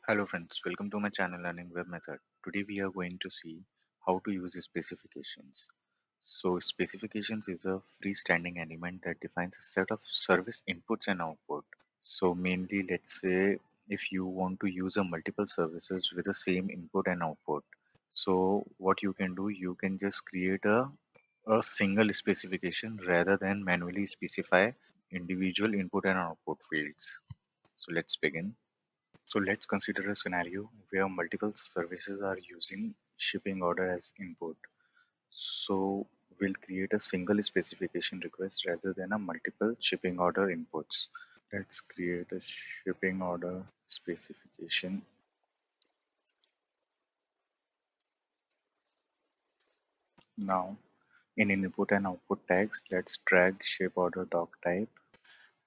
Hello friends, welcome to my channel Learning Web Method. Today we are going to see how to use specifications. So specifications is a freestanding element that defines a set of service inputs and output. So mainly let's say if you want to use a multiple services with the same input and output. So what you can do, you can just create a single specification rather than manually specify individual input and output fields. So let's begin. So let's consider a scenario where multiple services are using shipping order as input. So we'll create a single specification request rather than a multiple shipping order inputs. Let's create a shipping order specification. Now in input and output tags, let's drag ship order doc type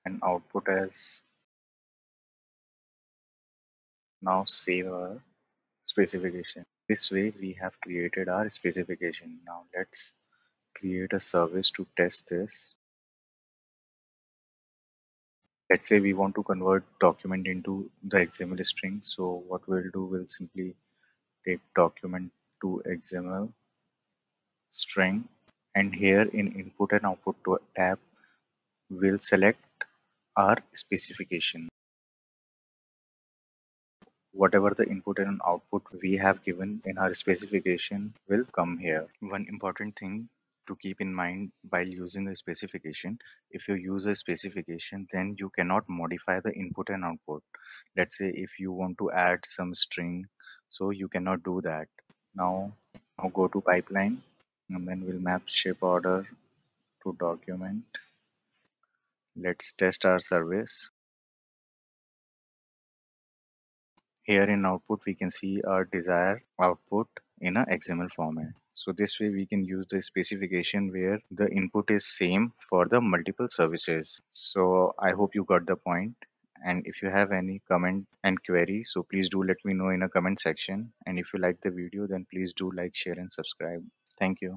and output as. Now save our specification. This way we have created our specification. Now let's create a service to test this. Let's say we want to convert document into the XML string. So what we'll do, we'll simply take document to XML string, and here in input and output tab, we'll select our specification. Whatever the input and output we have given in our specification will come here. One important thing to keep in mind while using a specification, if you use a specification, then you cannot modify the input and output. Let's say if you want to add some string, so you cannot do that. Now go to pipeline, and then we'll map ship order to document. Let's test our service. Here in output, we can see our desired output in a XML format. So this way we can use the specification where the input is same for the multiple services. So I hope you got the point. And if you have any comment and query, so please do let me know in a comment section. And if you like the video, then please do like, share and subscribe. Thank you.